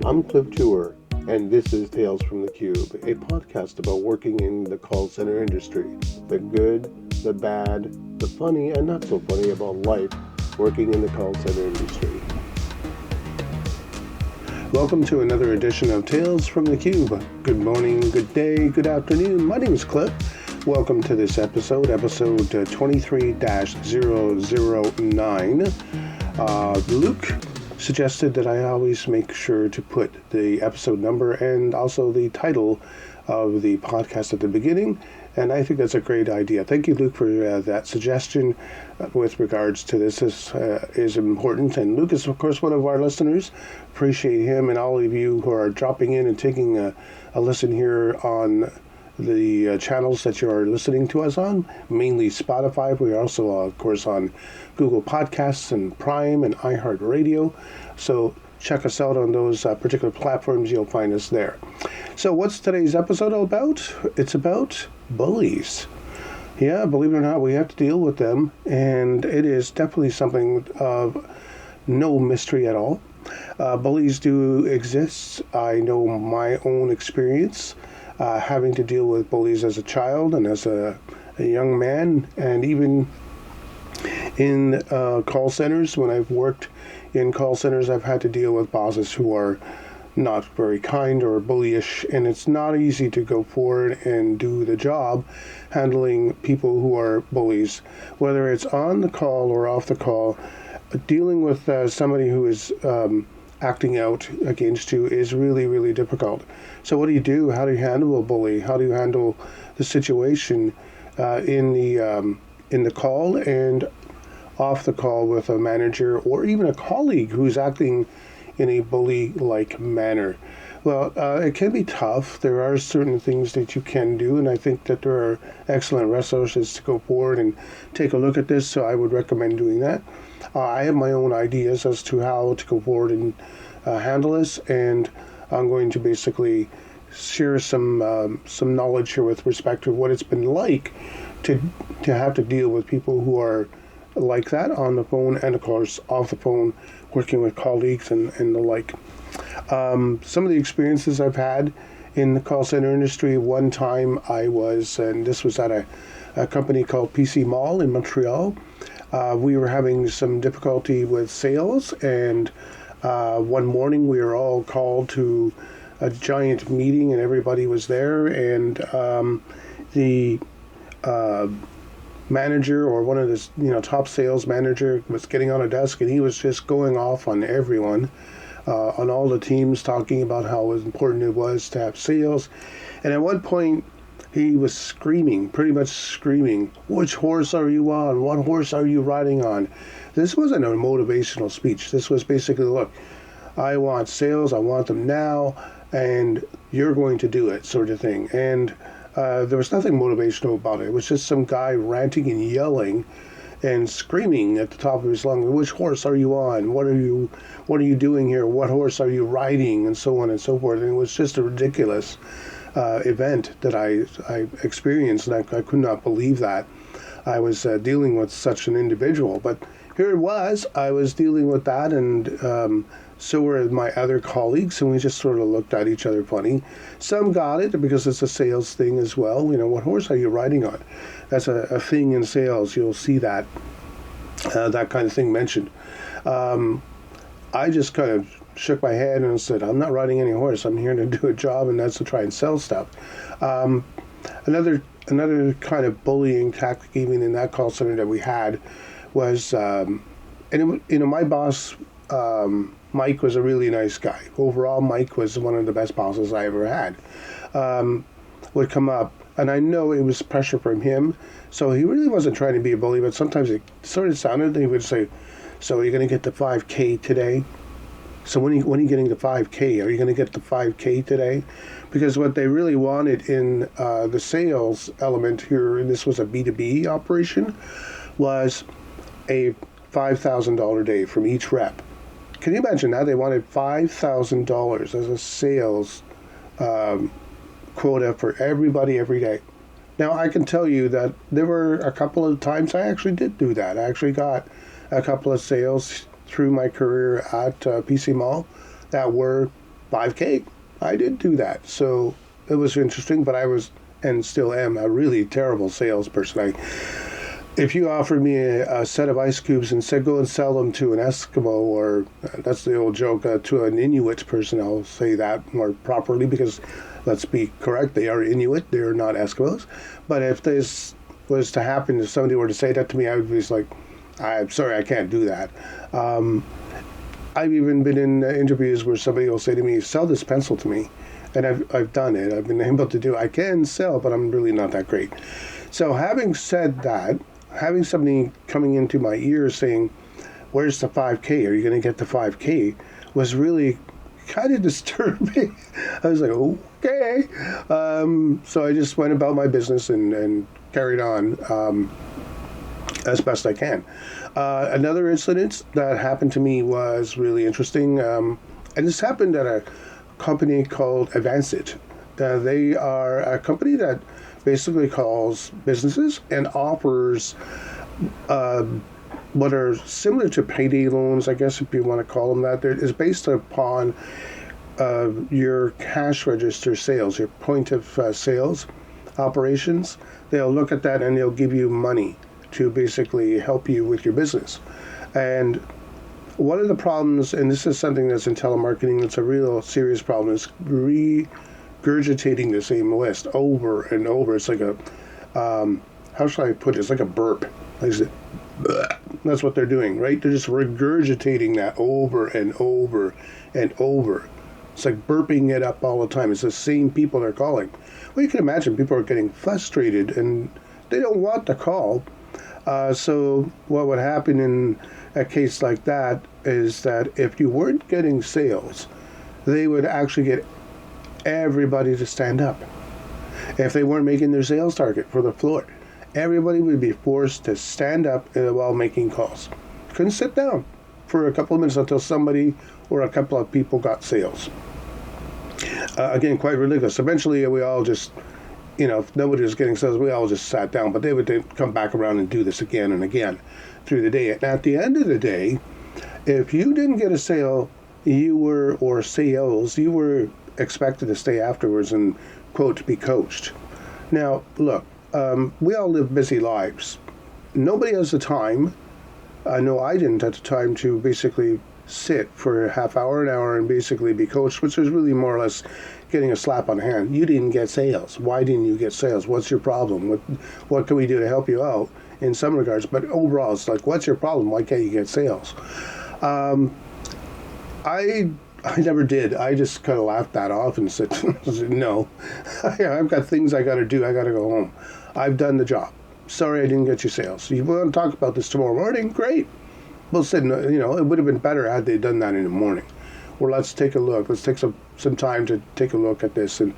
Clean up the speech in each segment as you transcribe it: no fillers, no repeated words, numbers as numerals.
I'm Cliff Tour, and this is Tales from the Cube, a podcast about working in the call center industry. The good, the bad, the funny, and not so funny about life working in the call center industry. Welcome to another edition of Tales from the Cube. Good morning, good day, good afternoon. My name is Cliff. Welcome to this episode 23-009. Luke suggested that I always make sure to put the episode number and also the title of the podcast at the beginning, and I think that's a great idea. Thank you, Luke, for that suggestion with regards to this. This is important, and Luke is, of course, one of our listeners. Appreciate him and all of you who are dropping in and taking a listen here on the channels that you are listening to us on, mainly Spotify. We are also, of course, on Google Podcasts and Prime and iHeartRadio. So check us out on those particular platforms. You'll find us there. So what's today's episode all about? It's about bullies. Yeah, believe it or not, we have to deal with them, and it is definitely something of no mystery at all. Bullies do exist. I know my own experience having to deal with bullies as a child and as a young man, and even in call centers. When I've worked in call centers, I've had to deal with bosses who are not very kind or bullyish, and it's not easy to go forward and do the job handling people who are bullies, whether it's on the call or off the call. Dealing with somebody who is acting out against you is really, really difficult. So what do you do? How do you handle a bully? How do you handle the situation in the call and off the call with a manager or even a colleague who's acting in a bully-like manner? Well, it can be tough. There are certain things that you can do, and I think that there are excellent resources to go forward and take a look at this, so I would recommend doing that. I have my own ideas as to how to go forward and handle this, and I'm going to basically share some knowledge here with respect to what it's been like to have to deal with people who are like that on the phone and, of course, off the phone, working with colleagues and the like. Some of the experiences I've had in the call center industry. One time I was, and this was at a company called PC Mall in Montreal. We were having some difficulty with sales, and one morning we were all called to a giant meeting, and everybody was there, and the manager, or one of the top sales manager, was getting on a desk, and he was just going off on everyone, on all the teams, talking about how important it was to have sales. And at one point he was screaming, pretty much screaming, "Which horse are you on? What horse are you riding on?" This wasn't a motivational speech. This was basically, look, I want sales, I want them now, and you're going to do it, sort of thing. And there was nothing motivational about it. It was just some guy ranting and yelling and screaming at the top of his lungs, "Which horse are you on? What are you doing here? What horse are you riding?" And so on and so forth. And it was just a ridiculous event that I experienced, and I could not believe that I was dealing with such an individual. But here it was. I was dealing with that, and so were my other colleagues, and we just sort of looked at each other funny. Some got it because it's a sales thing as well. What horse are you riding on? That's a thing in sales. You'll see that kind of thing mentioned. I just kind of shook my head and said, "I'm not riding any horse. I'm here to do a job, and that's to try and sell stuff." Another kind of bullying tactic, even in that call center that we had, was, my boss, Mike, was a really nice guy. Overall, Mike was one of the best bosses I ever had. Would come up, and I know it was pressure from him, so he really wasn't trying to be a bully, but sometimes it sort of sounded, he would say, "So are you going to get the 5K today? So when are you getting the 5K? Are you going to get the 5K today?" Because what they really wanted in the sales element here, and this was a B2B operation, was a $5,000 day from each rep. Can you imagine that? They wanted $5,000 as a sales quota for everybody every day. Now, I can tell you that there were a couple of times I actually did do that. I actually got a couple of sales through my career at PC Mall that were 5K. I did do that. So it was interesting, but I was and still am a really terrible salesperson. If you offered me a set of ice cubes and said go and sell them to an Eskimo, or that's the old joke, to an Inuit person, I'll say that more properly because let's be correct, they are Inuit, they're not Eskimos. But if this was to happen, if somebody were to say that to me, I would be like, I'm sorry, I can't do that. I've even been in interviews where somebody will say to me, sell this pencil to me. And I've done it. I've been able to do it. I can sell, but I'm really not that great. So having said that, having somebody coming into my ear saying, where's the 5K? Are you going to get the 5K? Was really kind of disturbing. I was like, okay. So I just went about my business and carried on as best I can. Another incident that happened to me was really interesting. And this happened at a company called Advanced. They are a company that basically calls businesses and offers what are similar to payday loans, I guess if you want to call them that. It's based upon your cash register sales, your point of sales operations. They'll look at that and they'll give you money to basically help you with your business. And one of the problems, and this is something that's in telemarketing, that's a real serious problem, is regurgitating the same list over and over. It's like a, how should I put it? It's like a burp. That's what they're doing, right? They're just regurgitating that over and over and over. It's like burping it up all the time. It's the same people they're calling. Well, you can imagine people are getting frustrated and they don't want the call. So what would happen in a case like that is that if you weren't getting sales, they would actually get everybody to stand up. If they weren't making their sales target for the floor, everybody would be forced to stand up while making calls. Couldn't sit down for a couple of minutes until somebody or a couple of people got sales. Again, quite ridiculous. Eventually, we all just, if nobody was getting sales, we all just sat down. But they would then come back around and do this again and again through the day. And at the end of the day, if you didn't get a sale, you were expected to stay afterwards and, quote, be coached. Now, look, we all live busy lives. Nobody has the time. I know I didn't at the time to basically sit for a half hour, an hour, and basically be coached, which is really more or less getting a slap on the hand. You didn't get sales. Why didn't you get sales? What's your problem? What can we do to help you out in some regards? But overall, it's like, what's your problem? Why can't you get sales? I never did. I just kind of laughed that off and said, no, I've got things I got to do. I got to go home. I've done the job. Sorry I didn't get you sales. You want to talk about this tomorrow morning? Great. Well, said, it would have been better had they done that in the morning. Well, let's take a look. Let's take some time to take a look at this and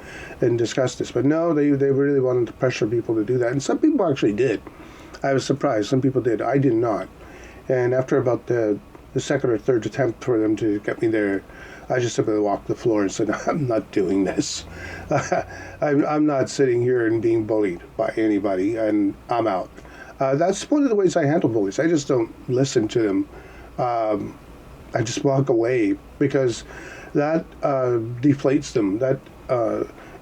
discuss this. But no, they really wanted to pressure people to do that. And some people actually did. I was surprised. Some people did. I did not. And after about the second or third attempt for them to get me there, I just simply walked the floor and said, I'm not doing this. I'm not sitting here and being bullied by anybody, and I'm out. That's one of the ways I handle bullies. I just don't listen to them. I just walk away because that deflates them. That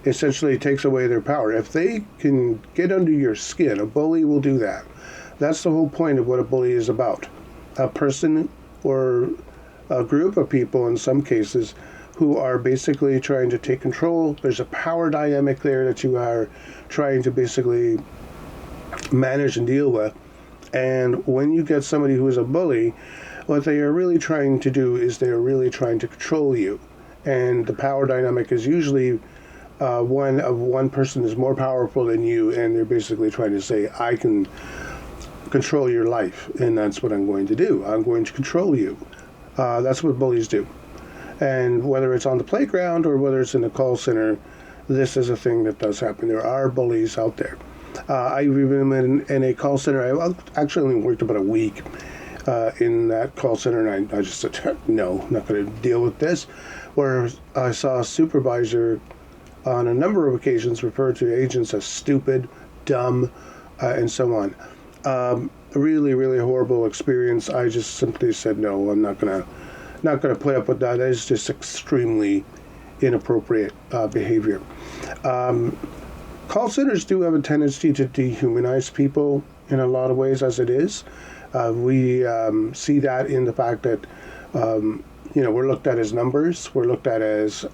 essentially takes away their power. If they can get under your skin, a bully will do that. That's the whole point of what a bully is about. A person or a group of people, in some cases, who are basically trying to take control. There's a power dynamic there that you are trying to basically manage and deal with. And when you get somebody who is a bully, what they are really trying to do is they are really trying to control you. And the power dynamic is usually one person is more powerful than you, and they're basically trying to say, I can control your life, and that's what I'm going to do. I'm going to control you. That's what bullies do. And whether it's on the playground or whether it's in a call center, this is a thing that does happen. There are bullies out there. I've even been in a call center. I actually only worked about a week in that call center, and I just said, no, I'm not going to deal with this. Where I saw a supervisor on a number of occasions refer to agents as stupid, dumb, and so on. Really, really horrible experience. I just simply said, no, I'm not gonna put up with that. That is just extremely inappropriate behavior. Call centers do have a tendency to dehumanize people in a lot of ways as it is. We see that in the fact that, we're looked at as numbers. We're looked at as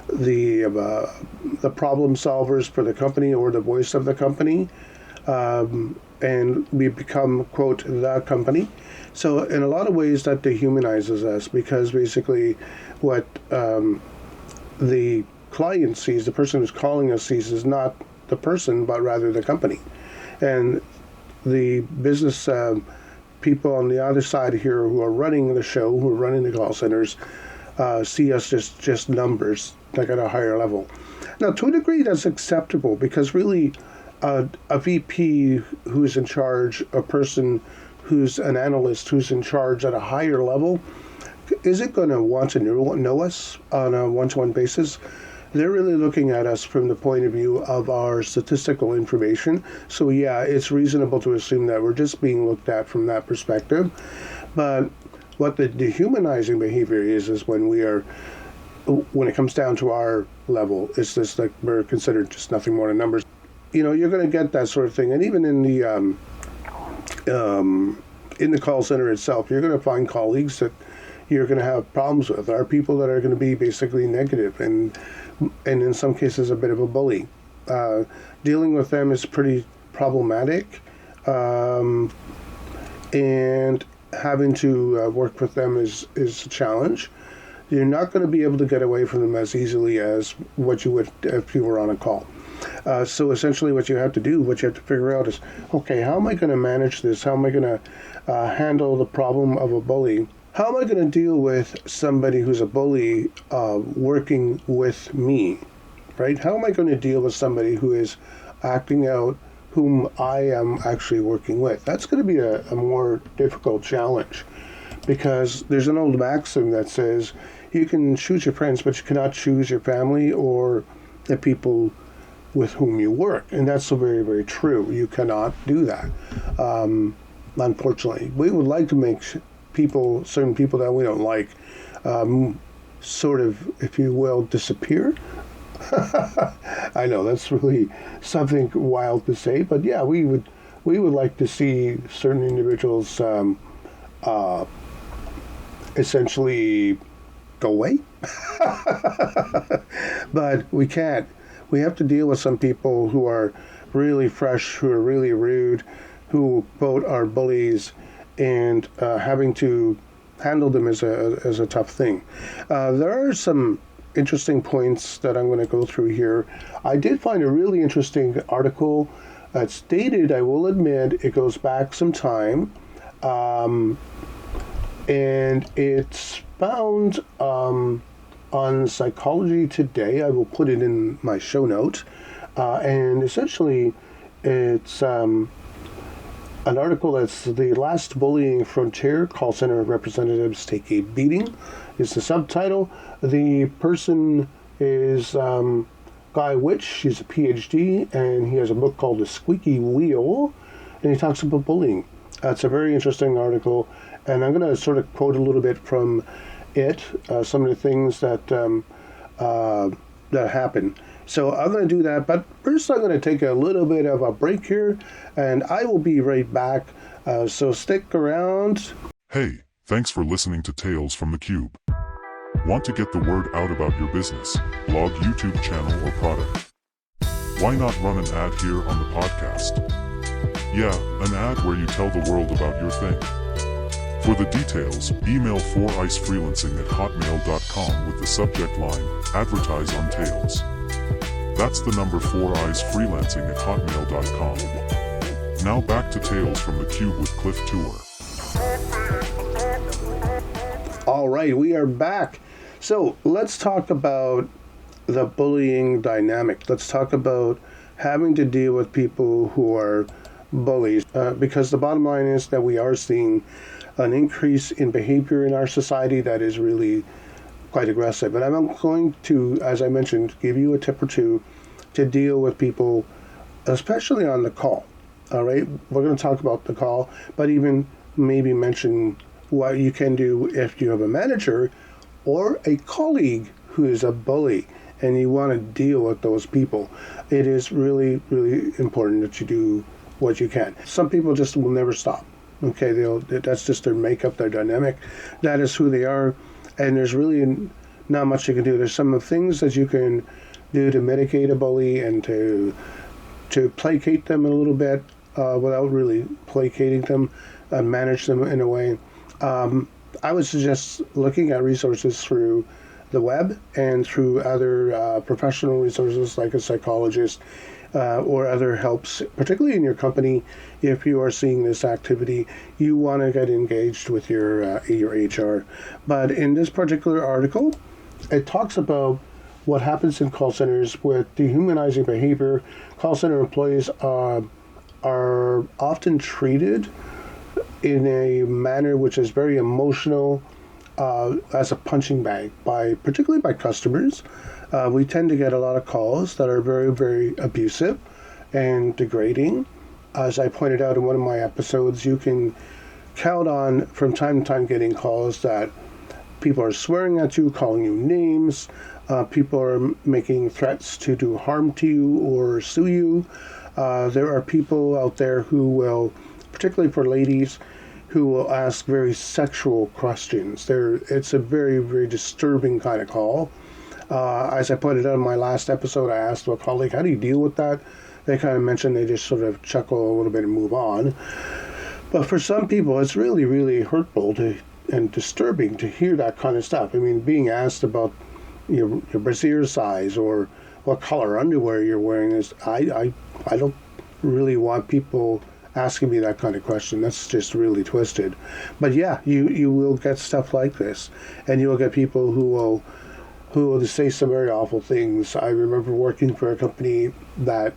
the problem solvers for the company or the voice of the company. And we become, quote, the company. So in a lot of ways that dehumanizes us, because basically what the client sees, the person who's calling us sees, is not the person, but rather the company. And the business people on the other side here who are running the show, who are running the call centers, see us just numbers, like at a higher level. Now, to a degree, that's acceptable, because really a VP who's in charge, a person who's an analyst who's in charge at a higher level, isn't going to want to know us on a one-to-one basis. They're really looking at us from the point of view of our statistical information. So yeah, it's reasonable to assume that we're just being looked at from that perspective. But what the dehumanizing behavior is when it comes down to our level, it's just like we're considered just nothing more than numbers. You're going to get that sort of thing. And even in the call center itself, you're going to find colleagues that you're going to have problems with, are people that are going to be basically negative and in some cases a bit of a bully. Dealing with them is pretty problematic, and having to work with them is a challenge. You're not going to be able to get away from them as easily as what you would if you were on a call. So essentially what you have to figure out is, okay, how am I going to manage this? How am I going to handle the problem of a bully? How am I going to deal with somebody who's a bully working with me, right? How am I going to deal with somebody who is acting out whom I am actually working with? That's going to be a more difficult challenge, because there's an old maxim that says you can choose your friends, but you cannot choose your family or the people with whom you work. And that's so very, very true. You cannot do that. Unfortunately, we would like to make certain people that we don't like, sort of, if you will, disappear. I know that's really something wild to say, but yeah, we would like to see certain individuals essentially go away. But we can't. We have to deal with some people who are really fresh, who are really rude, who both are bullies, and having to handle them is a tough thing. There are some interesting points that I'm going to go through here. I did find a really interesting article. It's dated, I will admit, it goes back some time, and it's found on Psychology Today. I will put it in my show notes. And essentially, it's an article that's "The Last Bullying Frontier, Call Center Representatives Take a Beating" is the subtitle. The person is Guy Winch. He's a Ph.D. and he has a book called The Squeaky Wheel, and he talks about bullying. It's a very interesting article, and I'm going to sort of quote a little bit from it, some of the things that happen. So I'm going to do that, but first I'm going to take a little bit of a break here, and I will be right back, so stick around. Hey, thanks for listening to Tales from the Cube. Want to get the word out about your business, blog, YouTube channel, or product? Why not run an ad here on the podcast? Yeah, an ad where you tell the world about your thing. For the details, email 4eyesfreelancing@hotmail.com with the subject line, advertise on Tales. That's the number 4eyesfreelancing@hotmail.com. Now back to Tales from the Cube with Cliff Tour. All right, we are back. So let's talk about the bullying dynamic. Let's talk about having to deal with people who are bullies, because the bottom line is that we are seeing an increase in behavior in our society that is really quite aggressive. And I'm going to, as I mentioned, give you a tip or two to deal with people, especially on the call. All right, we're going to talk about the call, but even maybe mention what you can do if you have a manager or a colleague who is a bully, and you want to deal with those people, it is really, really important that you do what you can. Some people just will never stop. Okay, that's just their makeup, their dynamic. That is who they are, and there's really not much you can do. There's some things that you can do to mitigate a bully and to placate them a little bit without really placating them, and manage them in a way. I would suggest looking at resources through the web and through other professional resources like a psychologist or other helps, particularly in your company. If you are seeing this activity, you want to get engaged with your HR. But in this particular article, it talks about what happens in call centers with dehumanizing behavior. Call center employees are often treated in a manner which is very emotional, as a punching bag, particularly by customers. We tend to get a lot of calls that are very, very abusive and degrading. As I pointed out in one of my episodes, you can count on from time to time getting calls that people are swearing at you, calling you names. People are making threats to do harm to you or sue you. There are people out there who will, particularly for ladies, who will ask very sexual questions. It's a very, very disturbing kind of call. As I pointed out in my last episode, I asked a colleague, how do you deal with that? They kind of mentioned they just sort of chuckle a little bit and move on. But for some people, it's really, really hurtful and disturbing to hear that kind of stuff. I mean, being asked about your brassiere size or what color underwear you're wearing is, I don't really want people asking me that kind of question. That's just really twisted. But yeah, you will get stuff like this, and you will get people who will say some very awful things. I remember working for a company that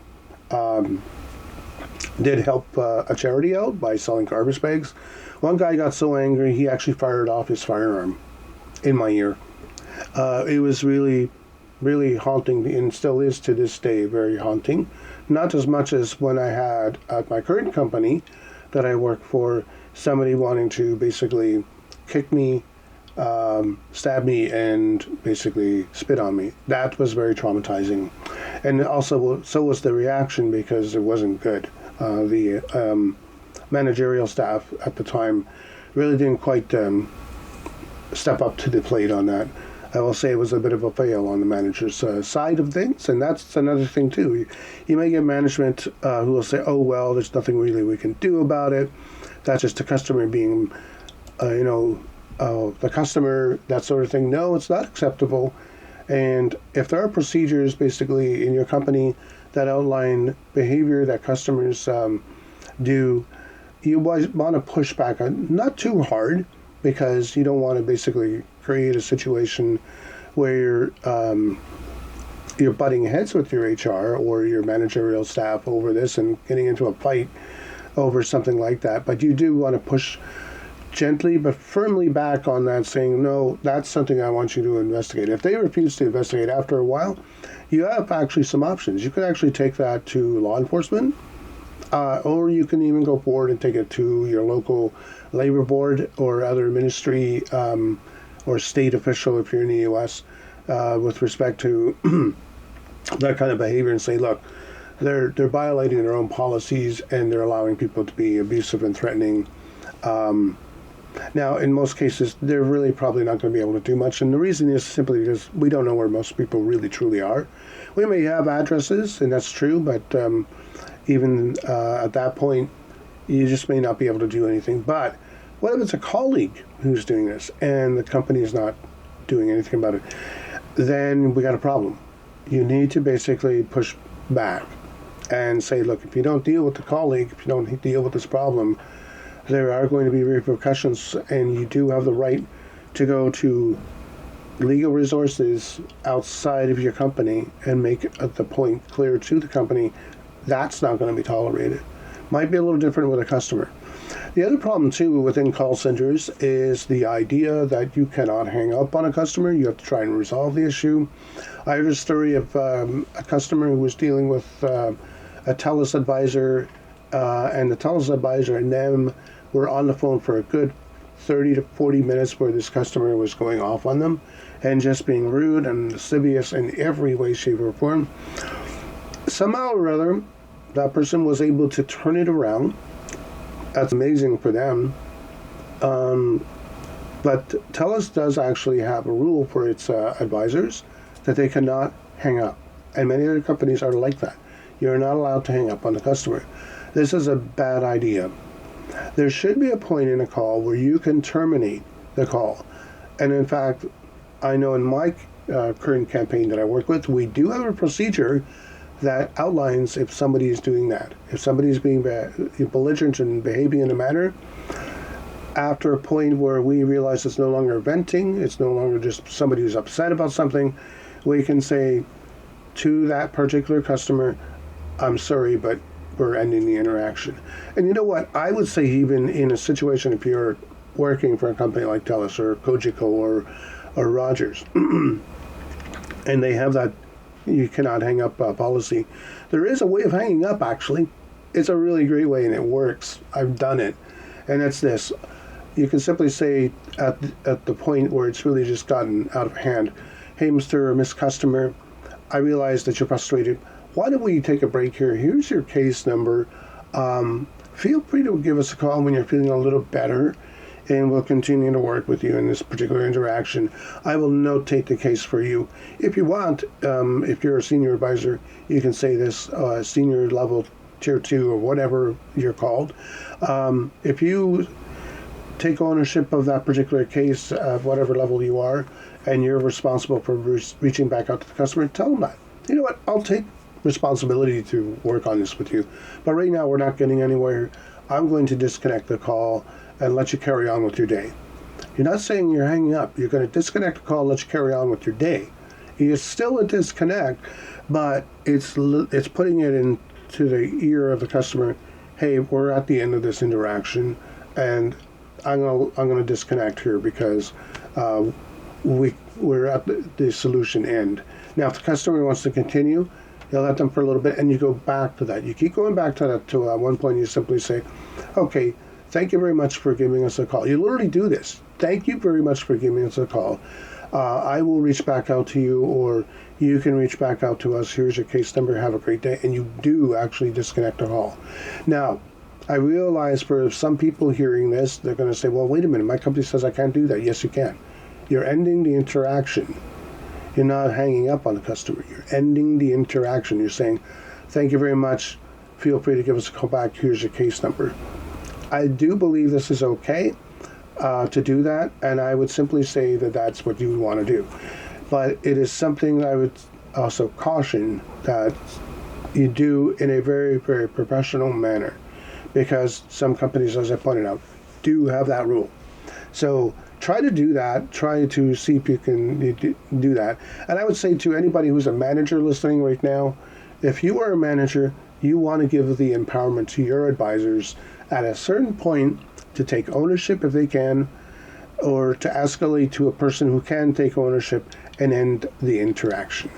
did help a charity out by selling garbage bags. One guy got so angry he actually fired off his firearm in my ear. It was really, really haunting, and still is to this day very haunting. Not as much as when I had at my current company that I work for, somebody wanting to basically kick me, stab me, and basically spit on me. That was very traumatizing. And also, so was the reaction, because it wasn't good. The managerial staff at the time really didn't quite step up to the plate on that. I will say it was a bit of a fail on the manager's side of things, and that's another thing too. You may get management who will say, oh, well, there's nothing really we can do about it. That's just the customer being, the customer, that sort of thing. No, it's not acceptable. And if there are procedures basically in your company that outline behavior that customers do, you want to push back on, not too hard, because you don't want to basically create a situation where you're butting heads with your HR or your managerial staff over this and getting into a fight over something like that. But you do want to push gently but firmly back on that, saying, no, that's something I want you to investigate. If they refuse to investigate after a while, you have actually some options. You can actually take that to law enforcement, or you can even go forward and take it to your local labor board or other ministry or state official if you're in the U.S. With respect to that kind of behavior, and say, look, they're violating their own policies and they're allowing people to be abusive and threatening. Now, in most cases, they're really probably not going to be able to do much, and the reason is simply because we don't know where most people really truly are. We may have addresses, and that's true, but even at that point, you just may not be able to do anything. But what if it's a colleague who's doing this and the company is not doing anything about it? Then we got a problem. You need to basically push back and say, look, if you don't deal with the colleague, if you don't deal with this problem, there are going to be repercussions, and you do have the right to go to legal resources outside of your company and make the point clear to the company that's not going to be tolerated. Might be a little different with a customer. The other problem, too, within call centers is the idea that you cannot hang up on a customer. You have to try and resolve the issue. I heard a story of a customer who was dealing with a TELUS advisor, and the TELUS advisor and them were on the phone for a good 30 to 40 minutes where this customer was going off on them and just being rude and lascivious in every way, shape, or form. Somehow or other, that person was able to turn it around. That's amazing for them. But TELUS does actually have a rule for its advisors that they cannot hang up. And many other companies are like that. You're not allowed to hang up on the customer. This is a bad idea. There should be a point in a call where you can terminate the call. And in fact, I know in my current campaign that I work with, we do have a procedure that outlines if somebody is doing that. If somebody is being belligerent and behaving in a manner, after a point where we realize it's no longer venting, it's no longer just somebody who's upset about something, we can say to that particular customer, I'm sorry, but we're ending the interaction. And you know what? I would say even in a situation, if you're working for a company like TELUS or Cogeco or Rogers, and they have that you cannot hang up policy, there is a way of hanging up, actually. It's a really great way, and it works. I've done it. And it's this. You can simply say at the point where it's really just gotten out of hand, hey, Mr. or Miss Customer, I realize that you're frustrated. Why don't we take a break here? Here's your case number. Feel free to give us a call when you're feeling a little better, and we'll continue to work with you in this particular interaction. I will notate the case for you. If you want, if you're a senior advisor, you can say this, senior level tier 2 or whatever you're called. If you take ownership of that particular case at whatever level you are, and you're responsible for reaching back out to the customer, tell them that. You know what, I'll take responsibility to work on this with you, but right now we're not getting anywhere. I'm going to disconnect the call and let you carry on with your day. You're not saying you're hanging up. You're going to disconnect the call and let you carry on with your day. It's still a disconnect, but it's putting it into the ear of the customer, hey, we're at the end of this interaction, and I'm gonna disconnect here because we're at the solution end. Now, if the customer wants to continue, you'll let them for a little bit, and you go back to that. You keep going back to that to one point. You simply say, okay, thank you very much for giving us a call. You literally do this. Thank you very much for giving us a call. I will reach back out to you, or you can reach back out to us. Here's your case number. Have a great day. And you do actually disconnect the call. Now, I realize for some people hearing this, they're going to say, well, wait a minute. My company says I can't do that. Yes, you can. You're ending the interaction. You're not hanging up on the customer. You're ending the interaction. You're saying, thank you very much. Feel free to give us a call back. Here's your case number. I do believe this is okay to do that, and I would simply say that that's what you would want to do. But it is something that I would also caution that you do in a very, very professional manner, because some companies, as I pointed out, do have that rule. So try to do that. Try to see if you can do that. And I would say to anybody who's a manager listening right now, if you are a manager, you want to give the empowerment to your advisors at a certain point to take ownership if they can, or to escalate to a person who can take ownership and end the interaction.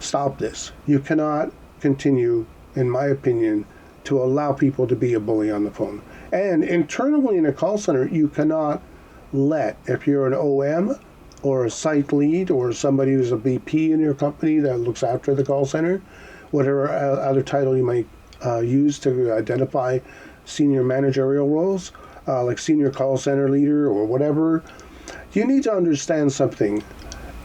Stop this. You cannot continue, in my opinion, to allow people to be a bully on the phone. And internally in a call center, you cannot let, if you're an OM or a site lead or somebody who's a VP in your company that looks after the call center, whatever other title you might use to identify senior managerial roles, like senior call center leader or whatever, you need to understand something.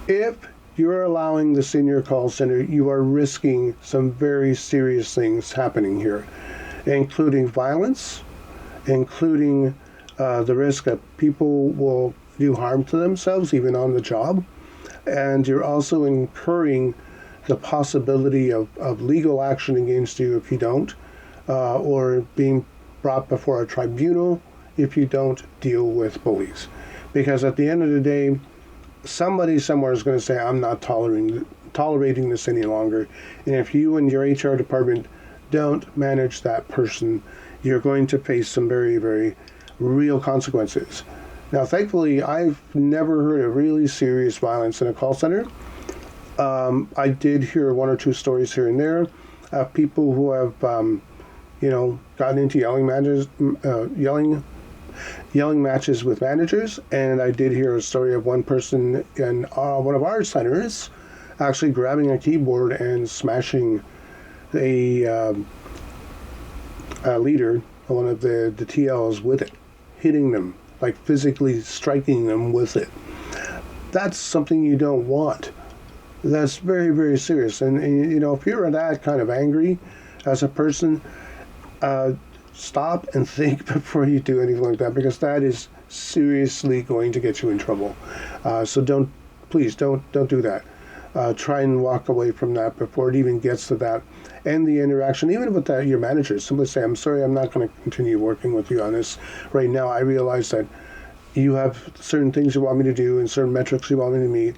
If you're allowing the senior call center, you are risking some very serious things happening here, including violence, including the risk that people will do harm to themselves even on the job, and you're also incurring the possibility of legal action against you if you don't, or being brought before a tribunal if you don't deal with bullies. Because at the end of the day, somebody somewhere is going to say, I'm not tolerating this any longer. And if you and your HR department don't manage that person, you're going to face some very, very real consequences. Now, thankfully, I've never heard of really serious violence in a call center. I did hear one or two stories here and there of people who have, gotten into yelling yelling matches with managers, and I did hear a story of one person in one of our centers actually grabbing a keyboard and smashing a leader, one of the TLs, with it, hitting them, like physically striking them with it. That's something you don't want. That's very, very serious. And if you're that kind of angry as a person, stop and think before you do anything like that, because that is seriously going to get you in trouble. So please don't do that. Try and walk away from that before it even gets to that. And the interaction, even with your manager, simply say, I'm sorry, I'm not going to continue working with you on this right now. I realize that you have certain things you want me to do and certain metrics you want me to meet.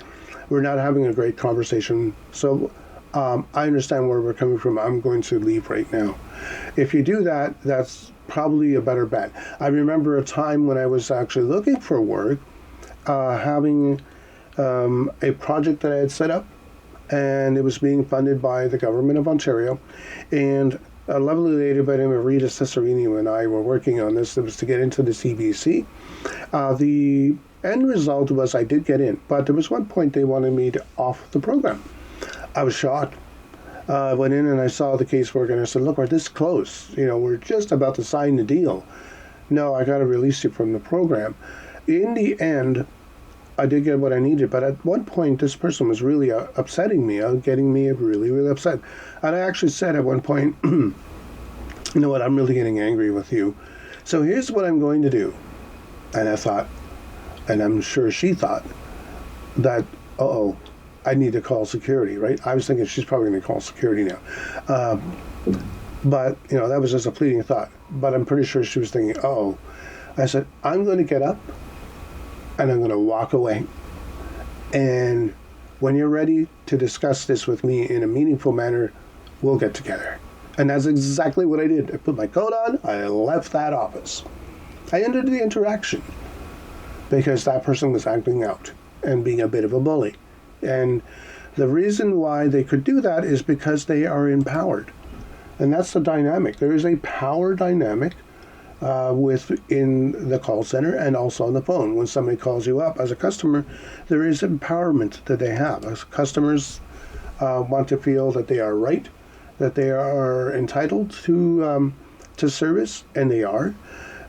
We're not having a great conversation. So I understand where we're coming from. I'm going to leave right now. If you do that, that's probably a better bet. I remember a time when I was actually looking for work, having a project that I had set up, and it was being funded by the government of Ontario. And a lovely lady by the name of Rita Cesarini and I were working on this. It was to get into the CBC. The end result was I did get in, but there was one point they wanted me to off the program. I was shocked. I went in and I saw the caseworker and I said, look, we're this close. We're just about to sign the deal. No, I got to release you from the program. In the end, I did get what I needed, but at one point, this person was really upsetting me, getting me really, really upset. And I actually said at one point, you know what, I'm really getting angry with you. So here's what I'm going to do. And I thought, and I'm sure she thought, that, I need to call security, right? I was thinking she's probably going to call security now. But, that was just a fleeting thought. But I'm pretty sure she was thinking, I said, I'm going to get up and I'm going to walk away. And when you're ready to discuss this with me in a meaningful manner, we'll get together. And that's exactly what I did. I put my coat on, I left that office. I ended the interaction because that person was acting out and being a bit of a bully. And the reason why they could do that is because they are empowered. And that's the dynamic. There is a power dynamic within the call center and also on the phone. When somebody calls you up as a customer, there is empowerment that they have. As customers want to feel that they are right, that they are entitled to service, and they are.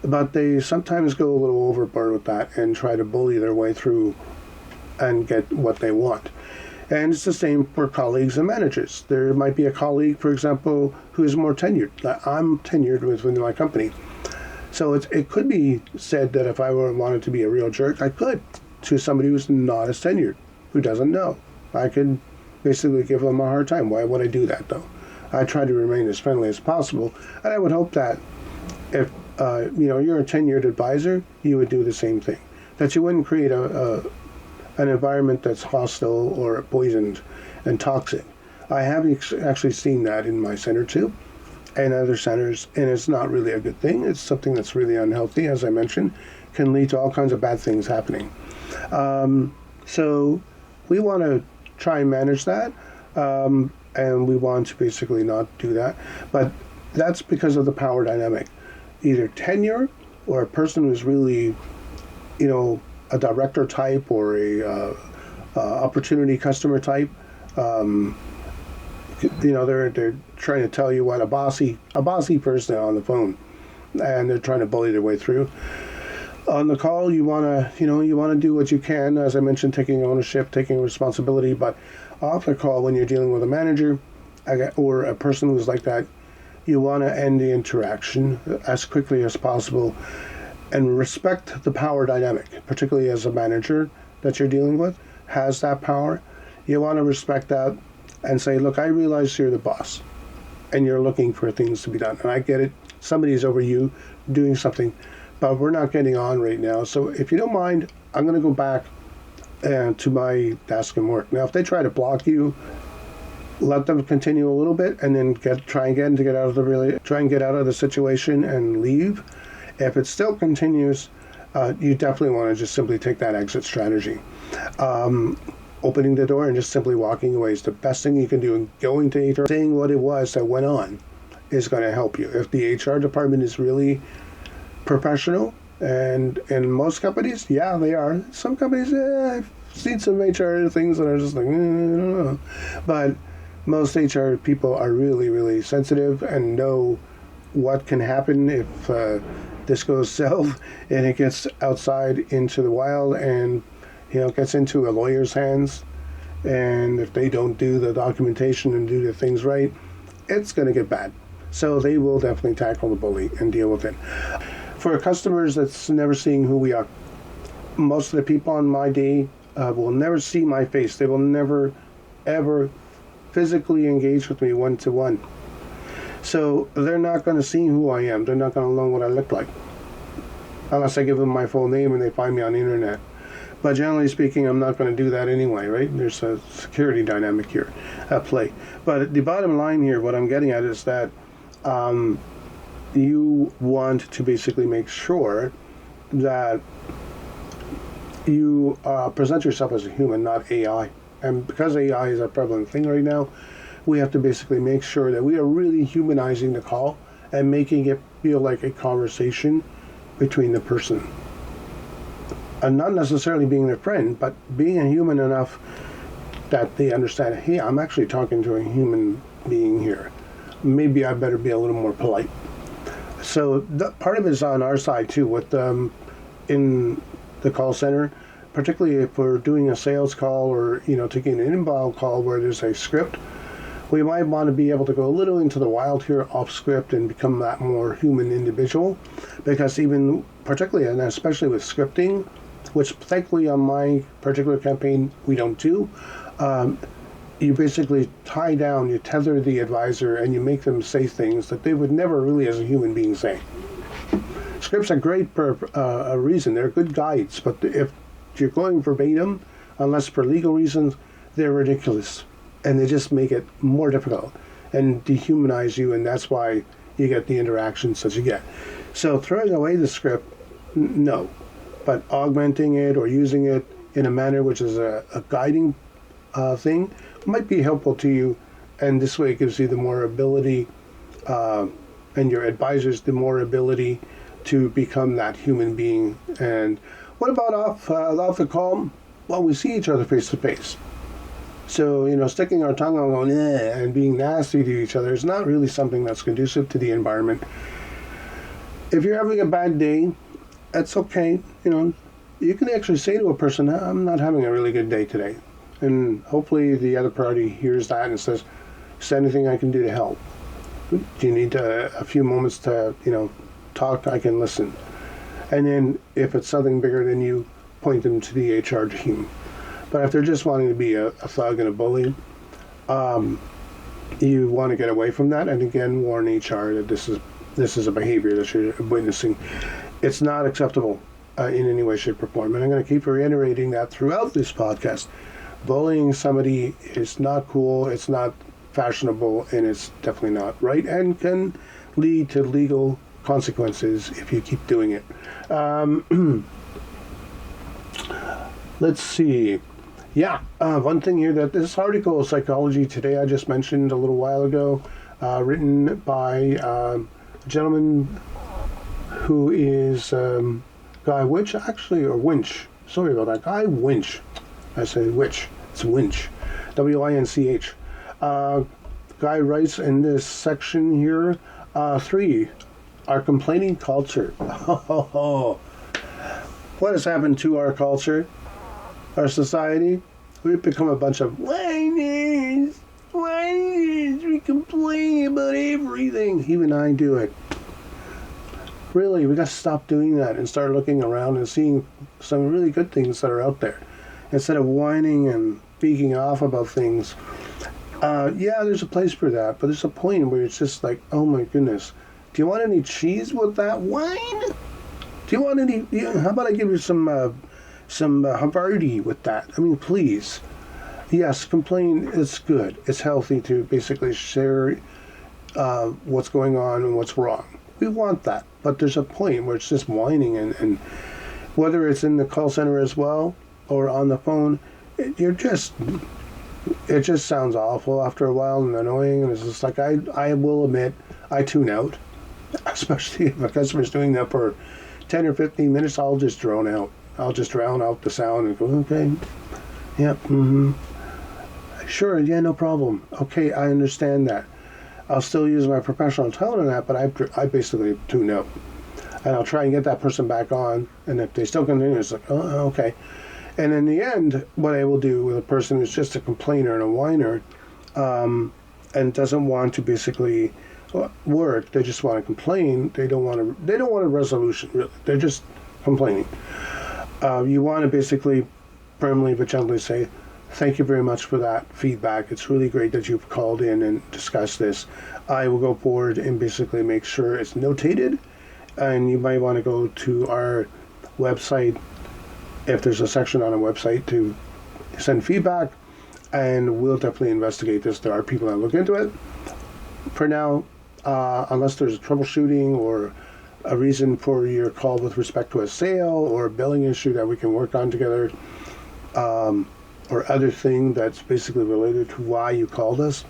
But they sometimes go a little overboard with that and try to bully their way through and get what they want. And it's the same for colleagues and managers. There might be a colleague, for example, who is more tenured. I'm tenured within my company. So it could be said that if I wanted to be a real jerk, I could, to somebody who's not as tenured, who doesn't know. I could basically give them a hard time. Why would I do that, though? I try to remain as friendly as possible, and I would hope that if you're a tenured advisor, you would do the same thing. That you wouldn't create an environment that's hostile or poisoned and toxic. I have actually seen that in my center too, and other centers, and it's not really a good thing. It's something that's really unhealthy, as I mentioned, can lead to all kinds of bad things happening. So we want to try and manage that, and we want to basically not do that. But that's because of the power dynamic. Either tenure or a person who's really, a director type or a opportunity customer type. They're trying to tell you what a bossy person on the phone, and they're trying to bully their way through. On the call, you want to do what you can, as I mentioned, taking ownership, taking responsibility. But off the call, when you're dealing with a manager or a person who's like that, you want to end the interaction as quickly as possible and respect the power dynamic, particularly as a manager that you're dealing with has that power. You want to respect that and say, look, I realize you're the boss and you're looking for things to be done. And I get it. Somebody's over you doing something, but we're not getting on right now. So if you don't mind, I'm going to go back to my desk and work. Now, if they try to block you, let them continue a little bit and then try and get out of the situation and leave. If it still continues, you definitely want to just simply take that exit strategy. Opening the door and just simply walking away is the best thing you can do. And going to HR, saying what it was that went on is going to help you. If the HR department is really professional And in most companies, yeah, they are. Some companies, I've seen some HR things that are just like, I don't know. But most HR people are really, really sensitive and know what can happen if this goes south and it gets outside into the wild and, gets into a lawyer's hands. And if they don't do the documentation and do the things right, it's going to get bad. So they will definitely tackle the bully and deal with it. For customers that's never seeing who we are, most of the people on my day will never see my face. They will never, ever physically engage with me one-to-one. So they're not going to see who I am. They're not going to know what I look like. Unless I give them my full name and they find me on the internet. But generally speaking, I'm not going to do that anyway, right? There's a security dynamic here at play. But the bottom line here, what I'm getting at is that you want to basically make sure that you present yourself as a human, not AI. And because AI is a prevalent thing right now, we have to basically make sure that we are really humanizing the call and making it feel like a conversation between the person. And not necessarily being their friend, but being a human enough that they understand, hey, I'm actually talking to a human being here. Maybe I better be a little more polite. So part of it is on our side too, with in the call center, particularly if we're doing a sales call or taking an inbound call where there's a script. We might want to be able to go a little into the wild here off script and become that more human individual, because even particularly and especially with scripting, which thankfully on my particular campaign we don't do. You basically tie down, you tether the advisor, and you make them say things that they would never really as a human being say. Scripts are great for a reason. They're good guides, but if you're going verbatim, unless for legal reasons, they're ridiculous. And they just make it more difficult and dehumanize you, and that's why you get the interactions that you get. So throwing away the script, no. But augmenting it or using it in a manner which is a guiding thing might be helpful to you, and this way it gives you the more ability and your advisors the more ability to become that human being. And what about off the call? Well, we see each other face to face. So, sticking our tongue out going, and being nasty to each other is not really something that's conducive to the environment. If you're having a bad day, that's okay. You can actually say to a person, I'm not having a really good day today. And hopefully the other party hears that and says, is there anything I can do to help? Do you need a few moments to, talk? I can listen. And then if it's something bigger than you, point them to the HR team. But if they're just wanting to be a thug and a bully, you want to get away from that. And again, warn HR that this is a behavior that you're witnessing. It's not acceptable in any way, shape, or form. And I'm going to keep reiterating that throughout this podcast. Bullying somebody is not cool, it's not fashionable, and it's definitely not right, and can lead to legal consequences if you keep doing it. Let's see. Yeah, one thing here that this article, Psychology Today, I just mentioned a little while ago, written by a gentleman who is Guy Winch, actually, or Winch. Sorry about that. Guy Winch. I say Winch. It's Winch. W-I-N-C-H. Guy writes in this section here, 3, our complaining culture. What has happened to our culture? Our society? We've become a bunch of whiners. We complain about everything. Even I do it. Really, we got to stop doing that and start looking around and seeing some really good things that are out there. Instead of whining and speaking off about things. Yeah, there's a place for that, but there's a point where it's just like, oh my goodness, do you want any cheese with that wine? Do you want any? How about I give you some Havarti with that? I mean, please. Yes, complain. It's good. It's healthy to basically share what's going on and what's wrong. We want that, but there's a point where it's just whining, and whether it's in the call center as well or on the phone, it just sounds awful after a while and annoying, and it's just like, I will admit, I tune out, especially if a customer's doing that for 10 or 15 minutes, I'll just drone out. I'll just drown out the sound and go, okay, yep, sure, yeah, no problem. Okay, I understand that. I'll still use my professional tone on that, but I basically tune out. And I'll try and get that person back on, and if they still continue, it's like, oh, okay. And in the end, what I will do with a person who's just a complainer and a whiner, and doesn't want to basically work, they just want to complain. They don't want a resolution, really. They're just complaining. You want to basically firmly but gently say, thank you very much for that feedback. It's really great that you've called in and discussed this. I will go forward and basically make sure it's notated. And you might want to go to our website, if there's a section on a website, to send feedback. And we'll definitely investigate this. There are people that look into it. For now, unless there's troubleshooting or a reason for your call with respect to a sale or a billing issue that we can work on together, or other thing that's basically related to why you called us,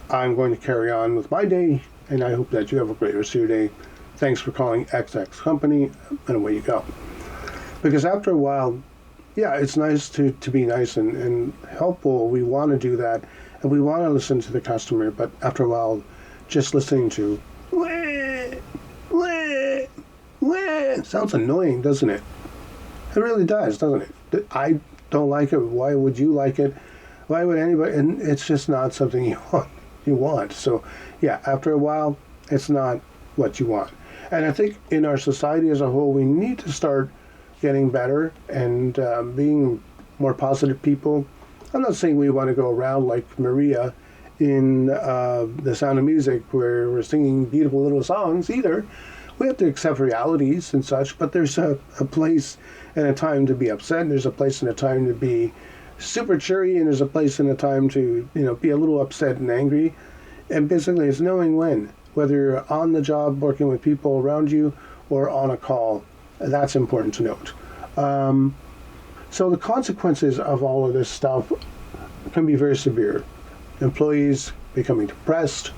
I'm going to carry on with my day, and I hope that you have a great rest of your day. Thanks for calling XX Company, and away you go. Because after a while, yeah, it's nice to be nice and helpful. We want to do that, and we want to listen to the customer, but after a while, just listening to wah, wah, wah, sounds annoying, doesn't it? It really does, doesn't it? I don't like it. Why would you like it? Why would anybody? And it's just not something you want. So, yeah, after a while, it's not what you want. And I think in our society as a whole, we need to start getting better and being more positive people. I'm not saying we want to go around like Maria in The Sound of Music, where we're singing beautiful little songs either. We have to accept realities and such, but there's a place and a time to be upset, and there's a place and a time to be super cheery, and there's a place and a time to, be a little upset and angry. And basically it's knowing when, whether you're on the job working with people around you or on a call. That's important to note. So the consequences of all of this stuff can be very severe. Employees becoming depressed,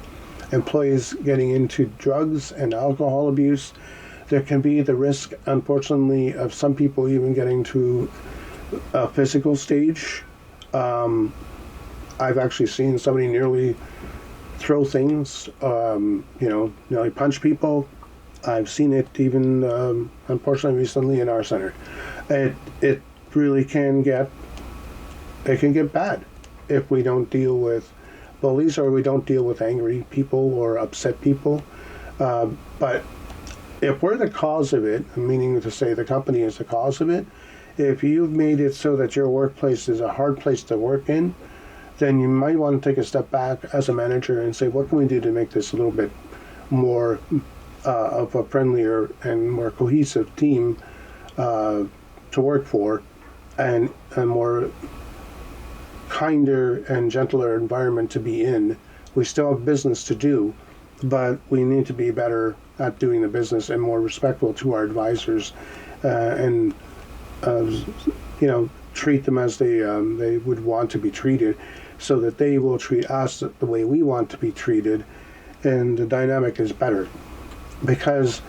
employees getting into drugs and alcohol abuse. There can be the risk, unfortunately, of some people even getting to a physical stage. I've actually seen somebody nearly throw things, nearly punch people. I've seen it even, unfortunately, recently in our center. It really can get bad if we don't deal with bullies or we don't deal with angry people or upset people. But if we're the cause of it, meaning to say the company is the cause of it, if you've made it so that your workplace is a hard place to work in, then you might want to take a step back as a manager and say, what can we do to make this a little bit more of a friendlier and more cohesive team to work for, and a more kinder and gentler environment to be in. We still have business to do, but we need to be better at doing the business and more respectful to our advisors, and treat them as they would want to be treated, so that they will treat us the way we want to be treated, and the dynamic is better. Because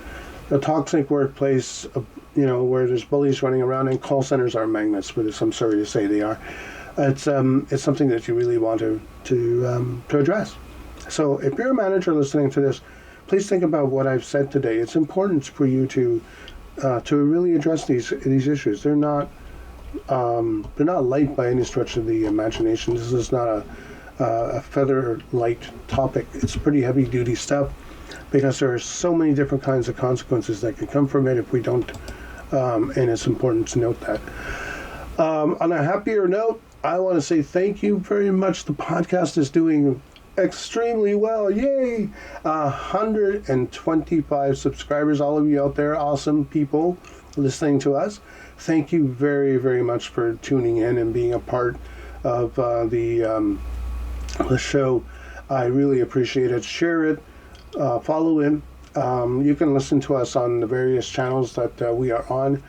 the toxic workplace, where there's bullies running around, and call centers are magnets, but I'm sorry to say they are. It's something that you really want to address. So if you're a manager listening to this, please think about what I've said today. It's important for you to really address these issues. They're not light by any stretch of the imagination. This is not a feather light topic. It's pretty heavy duty stuff, because there are so many different kinds of consequences that can come from it if we don't, and it's important to note that. On a happier note, I want to say thank you very much. The podcast is doing extremely well. Yay! 125 subscribers, all of you out there, awesome people listening to us. Thank you very, very much for tuning in and being a part of the show. I really appreciate it. Share it. Follow in. You can listen to us on the various channels that we are on.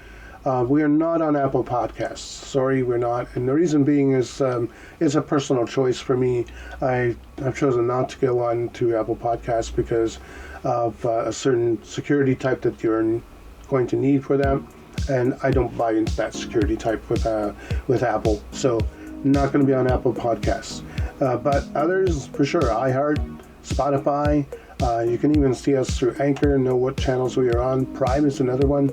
We are not on Apple Podcasts. Sorry, we're not. And the reason being is it's a personal choice for me. I've chosen not to go on to Apple Podcasts because of a certain security type that you're going to need for that. And I don't buy into that security type with Apple. So not going to be on Apple Podcasts. But others, for sure, iHeart, Spotify. You can even see us through Anchor and know what channels we are on. Prime is another one.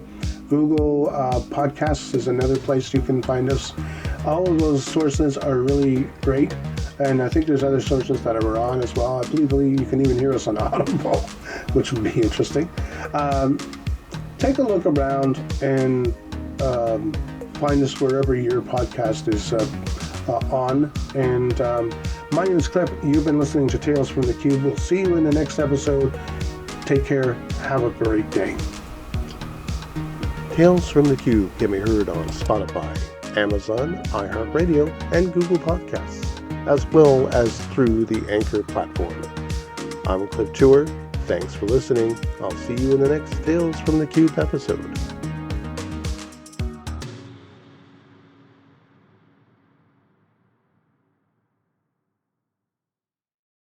Google Podcasts is another place you can find us. All of those sources are really great. And I think there's other sources that are on as well. I believe you can even hear us on Audible, which would be interesting. Take a look around and find us wherever your podcast is on. And my name is Cliff. You've been listening to Tales from the Cube. We'll see you in the next episode. Take care. Have a great day. Tales from the Cube can be heard on Spotify, Amazon, iHeartRadio, and Google Podcasts, as well as through the Anchor platform. I'm Cliff Tour. Thanks for listening. I'll see you in the next Tales from the Cube episode.